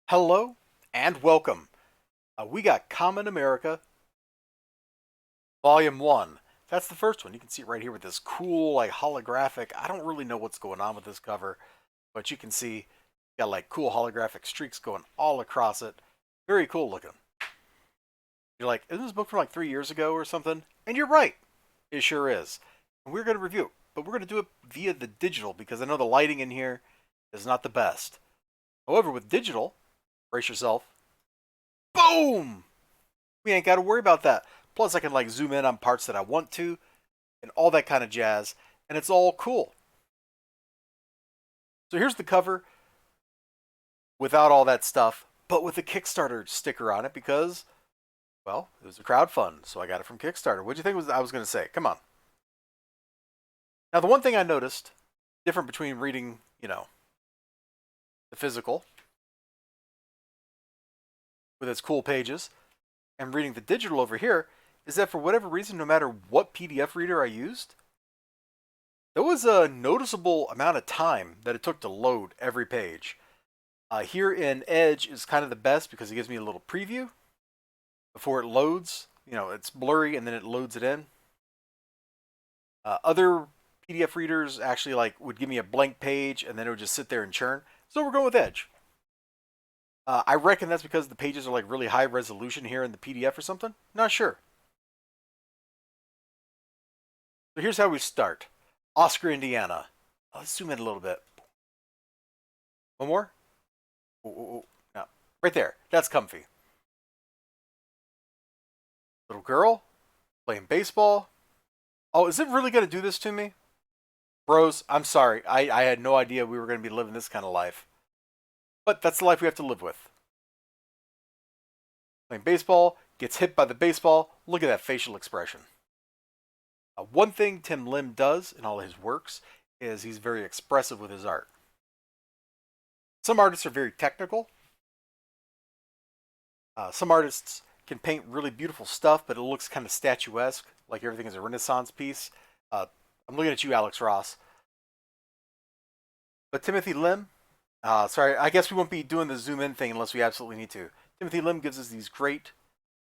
Hello and welcome. We got Kamen America, Volume 1. That's the first one. You can see it right here with this cool, like, holographic. I don't really know what's going on with this cover, but you can see got like cool holographic streaks going all across it. Very cool looking. You're like, isn't this book from like 3 years ago or something? And you're right. It sure is. And we're going to review it, but we're going to do it via the digital because I know the lighting in here is not the best. However, with digital, brace yourself. Boom! We ain't got to worry about that. Plus, I can like zoom in on parts that I want to and all that kind of jazz, and it's all cool. So here's the cover without all that stuff, but with a Kickstarter sticker on it because, well, it was a crowdfund, so I got it from Kickstarter. What do you think I was going to say? Come on. Now, the one thing I noticed different between reading, the physical with its cool pages and reading the digital over here is that for whatever reason, no matter what PDF reader I used, there was a noticeable amount of time that it took to load every page. Here in Edge is kind of the best because it gives me a little preview before it loads. It's blurry and then it loads it in. Other PDF readers actually would give me a blank page and then it would just sit there and churn. So we're going with Edge. I reckon that's because the pages are like really high resolution here in the PDF or something. Not sure. So here's how we start. Oscar, Indiana. Let's zoom in a little bit. One more? Ooh. No. Right there. That's comfy. Little girl playing baseball. Oh, is it really going to do this to me? Bros, I'm sorry. I had no idea we were going to be living this kind of life. But that's the life we have to live with. Playing baseball, gets hit by the baseball. Look at that facial expression. One thing Tim Lim does in all his works is he's very expressive with his art. Some artists are very technical. Some artists can paint really beautiful stuff, but it looks kind of statuesque, like everything is a Renaissance piece. I'm looking at you, Alex Ross. But Timothy Lim, sorry, I guess we won't be doing the zoom in thing unless we absolutely need to. Timothy Lim gives us these great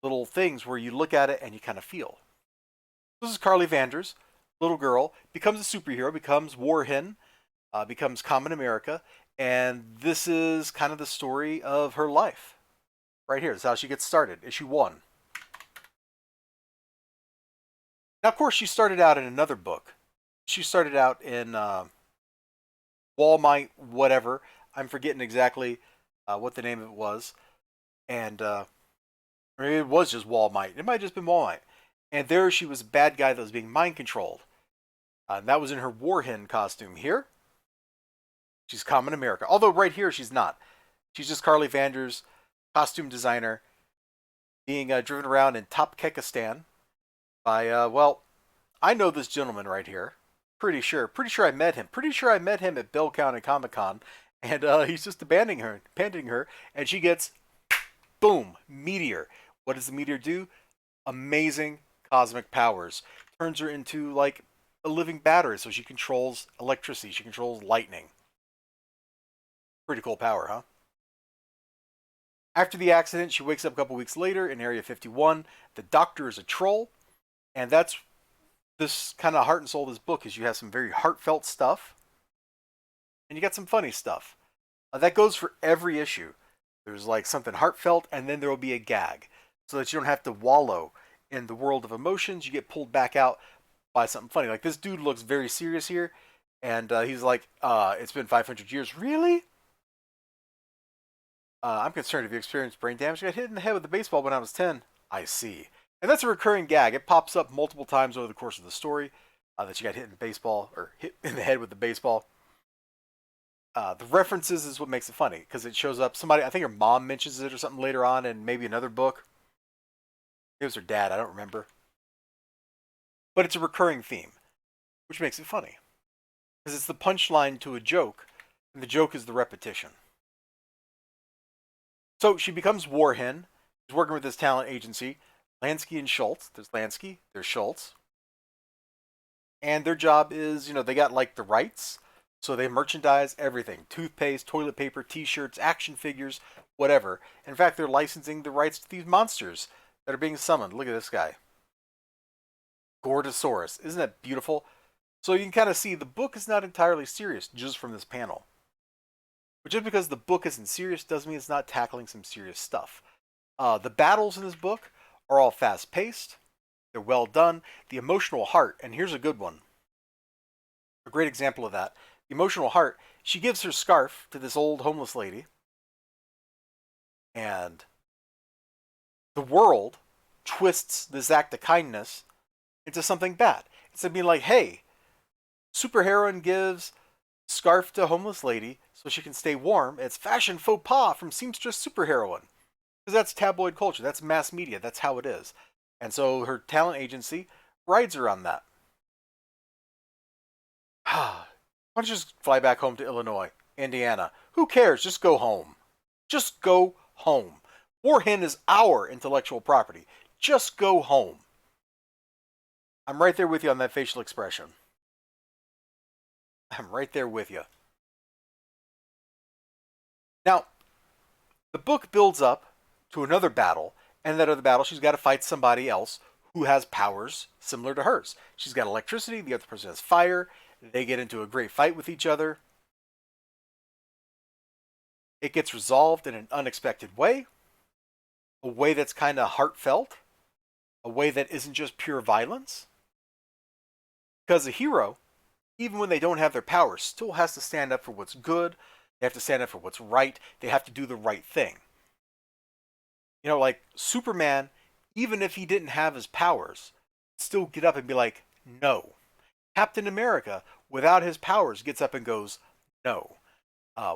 little things where you look at it and you kind of feel. This is Carly Vanders, little girl, becomes a superhero, becomes Warhen, becomes Common America, and this is kind of the story of her life. Right here is how she gets started. Issue 1. Now, of course, she started out in another book. She started out in Walmart, whatever. I'm forgetting exactly what the name of it was. And maybe it was just Walmart. It might have just been Walmart. And there she was a bad guy that was being mind controlled. And that was in her Warhen costume. Here, she's Common America. Although right here, she's not. She's just Carly Vanders, costume designer, being driven around in Topkekistan by, well, I know this gentleman right here. Pretty sure I met him. Pretty sure I met him at Bell County Comic Con. And he's just abandoning her, and she gets, boom, meteor. What does the meteor do? Amazing cosmic powers. Turns her into like a living battery, so she controls electricity. She controls lightning. Pretty cool power, huh? After the accident, she wakes up a couple weeks later in Area 51. The doctor is a troll, and that's this kind of heart and soul of this book is you have some very heartfelt stuff, and you got some funny stuff. That goes for every issue. There's like something heartfelt, and then there will be a gag, so that you don't have to wallow in the world of emotions. You get pulled back out by something funny. Like this dude looks very serious here, and he's like, "It's been 500 years, really?" I'm concerned if you experienced brain damage. I got hit in the head with a baseball when I was 10. I see. And that's a recurring gag. It pops up multiple times over the course of the story that she got hit in the baseball or hit in the head with the baseball. The references is what makes it funny because it shows up. Somebody, I think her mom mentions it or something later on in maybe another book. It was her dad. I don't remember. But it's a recurring theme, which makes it funny because it's the punchline to a joke, and the joke is the repetition. So she becomes Warhen. She's working with this talent agency, Lansky and Schultz. There's Lansky, there's Schultz. And their job is, they got like the rights So they merchandise everything: toothpaste, toilet paper, t-shirts, action figures, whatever. In fact, they're licensing the rights to these monsters that are being summoned. Look at this guy. Gordosaurus. Isn't that beautiful? So you can kind of see the book is not entirely serious just from this panel. But just because the book isn't serious doesn't mean it's not tackling some serious stuff. The battles in this book are all fast-paced. They're well done. The emotional heart, and here's a good one. A great example of that. The emotional heart, she gives her scarf to this old homeless lady, and the world twists this act of kindness into something bad. Instead of being like, hey, superheroine gives scarf to homeless lady so she can stay warm, it's fashion faux pas from seamstress superheroine. Because that's tabloid culture, that's mass media, that's how it is. And so her talent agency rides her on that. Why don't you just fly back home to Illinois, Indiana? Who cares? Just go home. Just go home. Warhen is our intellectual property. Just go home. I'm right there with you on that facial expression. I'm right there with you. Now, the book builds up to another battle, and that other battle, she's got to fight somebody else who has powers similar to hers. She's got electricity, the other person has fire. They get into a great fight with each other. It gets resolved in an unexpected way, a way that's kind of heartfelt, a way that isn't just pure violence. Because a hero, even when they don't have their powers, still has to stand up for what's good. They have to stand up for what's right. They have to do the right thing. You know, like Superman, even if he didn't have his powers, still get up and be like, no. Captain America, without his powers, gets up and goes, no.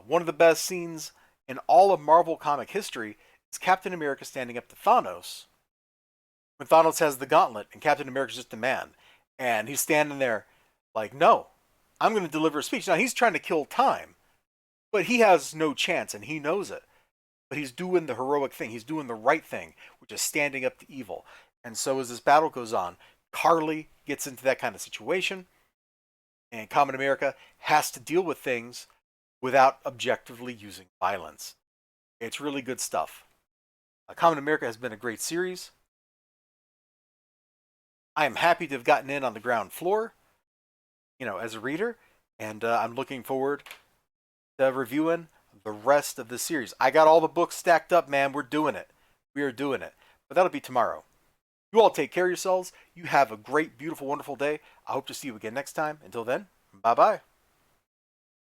One of the best scenes in all of Marvel comic history is Captain America standing up to Thanos. When Thanos has the gauntlet and Captain America's just a man. And he's standing there like, no, I'm going to deliver a speech. Now, he's trying to kill time, but he has no chance, and he knows it. But he's doing the heroic thing. He's doing the right thing, which is standing up to evil. And so as this battle goes on, Carly gets into that kind of situation, and Kamen America has to deal with things without objectively using violence. It's really good stuff. Kamen America has been a great series. I am happy to have gotten in on the ground floor, as a reader, and I'm looking forward to reviewing the rest of the series. I got all the books stacked up, man. We're doing it. We are doing it. But that'll be tomorrow. You all take care of yourselves. You have a great, beautiful, wonderful day. I hope to see you again next time. Until then, bye-bye.